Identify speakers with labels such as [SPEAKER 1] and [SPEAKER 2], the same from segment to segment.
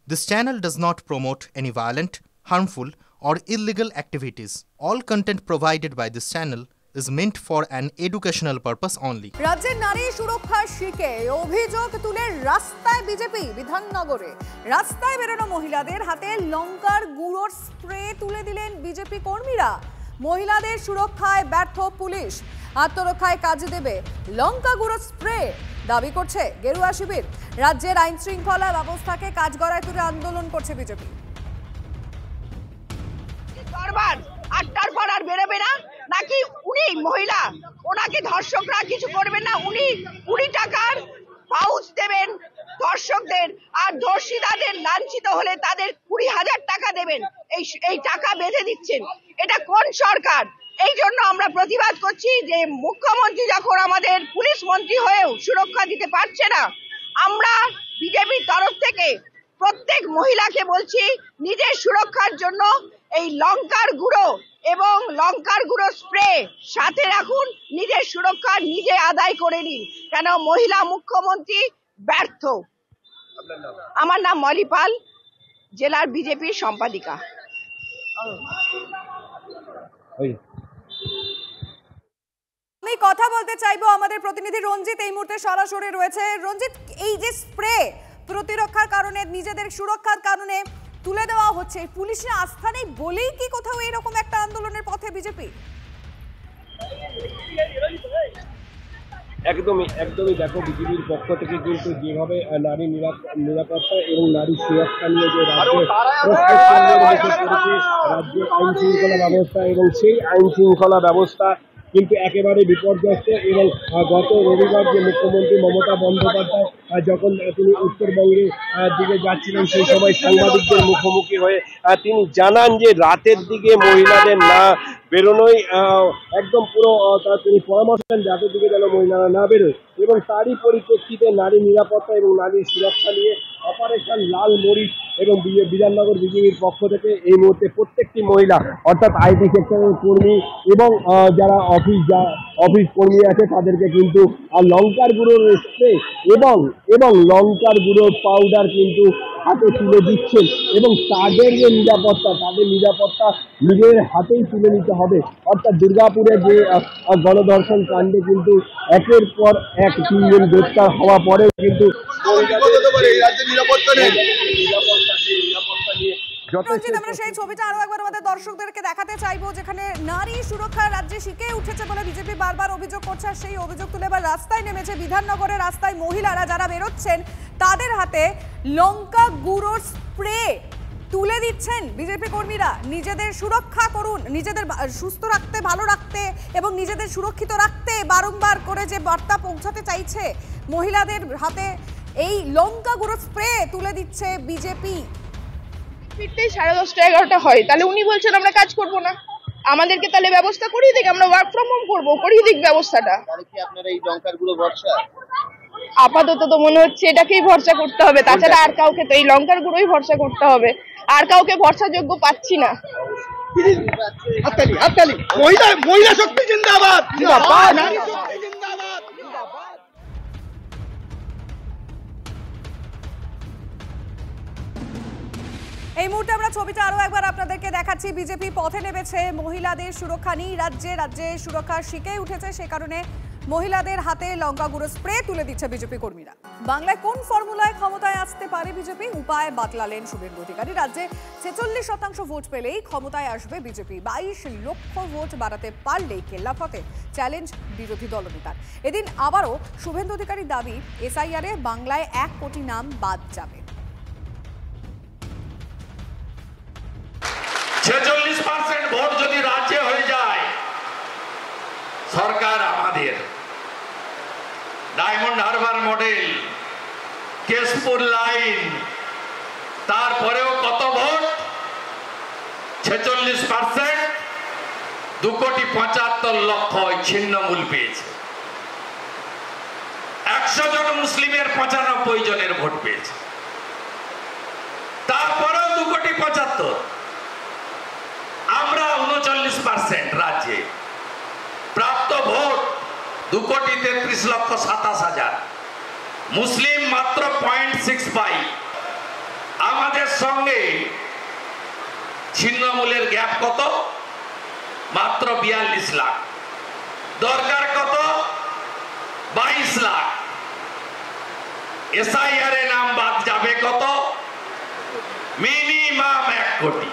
[SPEAKER 1] This channel does not promote any violent, harmful, or illegal activities. All content provided by this channel is meant for an educational purpose only.
[SPEAKER 2] রাজ্যের নারী সুরক্ষার শিখে অভিযোগ তুলে রাস্তায় BJP বিধাননগরে রাস্তায় বেরোনো মহিলাদের হাতে লঙ্কার গুঁড়োর স্প্রে তুলে দিলেন বিজেপি কর্মীরা। মহিলাদের সুরক্ষায় ব্যর্থ পুলিশ, আত্মরক্ষায় কাজে দেবে লঙ্কা গুঁড়ো স্প্রে দাবি করছে গেরুয়া শিবির। রাজ্যের আইন শৃঙ্খলা ব্যবস্থাকে কাঠগড়ায় তুলে আন্দোলন করছে বিজেপি।
[SPEAKER 3] আটটার পর আর বেরোবে না নাকি? উনি মহিলা, ওনাকে ধর্ষকরা কিছু করবেন না? উনি 20 টাকার পাউচ দেবেন ধর্ষকদের, আর ধর্ষিতাদের লাঞ্ছিত হলে তাদের 20,000 টাকা দেবেন। এই টাকা বেঁধে দিচ্ছেন। এটা কোন সরকার? এই জন্য আমরা প্রতিবাদ করছি যে মুখ্যমন্ত্রী যখন আমাদের পুলিশ মন্ত্রী হয়েও সুরক্ষা দিতে পারছে না, আমরা বিজেপির তরফ থেকে প্রত্যেক মহিলাকে বলছি নিজের সুরক্ষার জন্য এই লঙ্কার গুঁড়ো এবং লঙ্কার গুঁড়ো স্প্রে সাথে রাখুন, নিজের সুরক্ষা নিজে আদায় করে নিন। কেন মহিলা মুখ্যমন্ত্রী ব্যর্থ। আমার নাম মলি পাল, জেলার বিজেপির সম্পাদিকা।
[SPEAKER 2] আমি কথা বলতে চাইবো আমাদের প্রতিনিধি রঞ্জিত এই মুহূর্তে সরাসরি রয়েছে। রঞ্জিত, এই যে স্প্রে প্রতিরক্ষার কারণে, নিজেদের সুরক্ষার কারণে তুলে দেওয়া হচ্ছে, পুলিশের আস্থা নেই বলেই কি কোথাও এরকম একটা আন্দোলনের পথে বিজেপি?
[SPEAKER 4] একদমই দেখো, বিজেপির পক্ষ থেকে কিন্তু যেভাবে নারী নিরাপত্তা এবং নারী সুরক্ষা নিয়ে যে রাজ্যে আইন শৃঙ্খলা ব্যবস্থা, এবং সেই আইন শৃঙ্খলা ব্যবস্থা কিন্তু একেবারে বিপর্যস্ত। এবং গত রবিবার যে মুখ্যমন্ত্রী মমতা বন্দ্যোপাধ্যায় যখন তিনি উত্তরবঙ্গের দিকে যাচ্ছিলেন, সেই সময় সাংবাদিকদের মুখোমুখি হয়ে তিনি জানান যে রাতের দিকে মহিলাদের না বেরোনোই একদম পুরো তিনি পরামর্শ দেন রাতের দিকে যেন মহিলারা না বেরোয়। এবং তারই পরিপ্রেক্ষিতে নারী নিরাপত্তা এবং নারী সুরক্ষা নিয়ে অপারেশন লাল মরিচ এবং বিধাননগর বিজেপির পক্ষ থেকে এই মুহূর্তে প্রত্যেকটি মহিলা, অর্থাৎ আইটি সেক্টরের কর্মী এবং যারা অফিস কর্মী আছে তাদেরকে কিন্তু লঙ্কার গুঁড়োর স্প্রে এবং লঙ্কার গুঁড়োর পাউডার কিন্তু হাতে তুলে দিচ্ছেন। এবং তাদের যে তাদের নিরাপত্তা নিজের হাতেই তুলে নিতে হবে। অর্থাৎ দুর্গাপুরে যে গণধর্ষণ কাণ্ডে কিন্তু একের পর এক 3 জন গ্রেপ্তার হওয়া পরেও কিন্তু
[SPEAKER 2] আমরা সেই ছবিটা আরো একবার আমাদের দর্শকদেরকে দেখাতে চাইবো, যেখানে নারী সুরক্ষা রাজ্যে শিখে উঠেছে বলে বিজেপি বারবার অভিযোগ করছে। আর সেই অভিযোগ তুলে এবার রাস্তায় নেমেছে বিধাননগরের রাস্তায় মহিলারা যারা বেরোচ্ছেন, তাদের হাতে লঙ্কা গুঁড়োর স্প্রে তুলে দিচ্ছেন বিজেপি কর্মীরা। নিজেদের সুরক্ষা করুন, নিজেদের সুস্থ রাখতে, ভালো রাখতে এবং নিজেদের সুরক্ষিত রাখতে বারংবার করে যে বার্তা পৌঁছাতে চাইছে মহিলাদের হাতে এই লঙ্কা গুঁড়ো স্প্রে তুলে দিচ্ছে বিজেপি।
[SPEAKER 3] ফিরতেই 10:30-11টা হয়, তাহলে উনি বলছেন আমরা কাজ করব না, আমাদেরকে তাহলে ব্যবস্থা করিয়ে দিক, আমরা ওয়ার্ক ফ্রম হোম করবো, করিয়ে দিক ব্যবস্থাটা।
[SPEAKER 5] আপনারা এই লঙ্কার গুঁড়ো ভরসা?
[SPEAKER 3] আপাতত তো মনে হচ্ছে এটাকেই ভরসা করতে হবে, তাছাড়া আর কাউকে তো এই লঙ্কার গুঁড়োই ভরসা করতে হবে, আর কাউকে ভরসাযোগ্য পাচ্ছি না।
[SPEAKER 5] মহিলা শক্তি জিন্দাবাদ।
[SPEAKER 2] এই মুহূর্তে আমরা ছবিটা আরো একবার আপনাদেরকে দেখাচ্ছি। বিজেপি পথে নেমেছে মহিলাদের সুরক্ষা নিয়ে। রাজ্যে সুরক্ষা শিখে উঠেছে, সে কারণে মহিলাদের হাতে লঙ্কা গুঁড়ো স্প্রে তুলে দিচ্ছে বিজেপি কর্মীরা। বাংলায় কোন ফর্মুলায় ক্ষমতায় আসতে পারে বিজেপি? উপায় বাতলালেন শুভেন্দু অধিকারী। রাজ্যে 46% ভোট পেলেই ক্ষমতায় আসবে বিজেপি। 22 লক্ষ ভোট বাড়াতে পারলেই কেল্লাফতে চ্যালেঞ্জ বিরোধী দলনেতার। এদিন আবারও শুভেন্দু অধিকারীর দাবি, এসআইআরে বাংলায় 1 কোটি নাম বাদ যাবে।
[SPEAKER 6] 46% ভোট যদি রাজ্যে হয়ে যায়, সরকার আমাদের। Diamond Harbour model, Keshpur line, তারপরেও কত ভোট? 46%, 2,75,00,000 ছিন্নমূল পেয়েছে। 100 জন মুসলিমের 95 জনের ভোট পেয়েছে, তারপরেও 2,75,00,000। আমরা 39% রাজ্যে প্রাপ্ত ভোট 2,33,27,000, মুসলিম মাত্র 0.65। আমাদের সঙ্গে ছিন্নমূলের গ্যাপ কত? মাত্র 42 লাখ। দরকার কত? 22 লাখ। এসআইআর এর নাম বাদ যাবে কত? মিনিমাম 1 কোটি।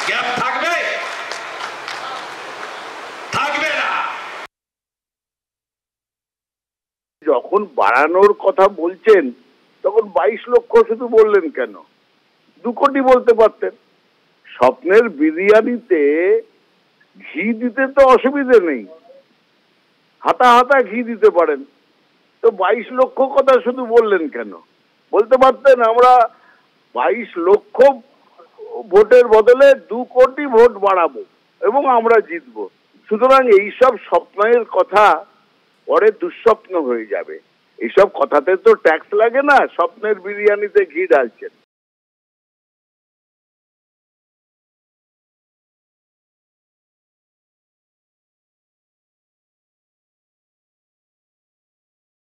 [SPEAKER 6] গ্যাপ থাকবে? থাকবে না।
[SPEAKER 7] যখন বাড়ানোর কথা বলছেন তখন 22 লক্ষ শুধু বললেন কেন? 2 কোটি বলতে পারতেন। স্বপ্নের বিরিয়ানিতে ঘি দিতে তো অসুবিধে নেই, হাতা হাতা ঘি দিতে পারেন, তো 22 লক্ষ কথা শুধু বললেন কেন? বলতে পারতেন আমরা 22 লক্ষ ভোটের বদলে 2 কোটি ভোট বাড়াবো এবং আমরা জিতবো। সুতরাং এইসব স্বপ্নের কথা পরে দুঃস্বপ্ন হয়ে যাবে। এইসব কথাতে তো ট্যাক্স লাগে না, স্বপ্নের বিরিয়ানিতে ঘি ঢালছেন।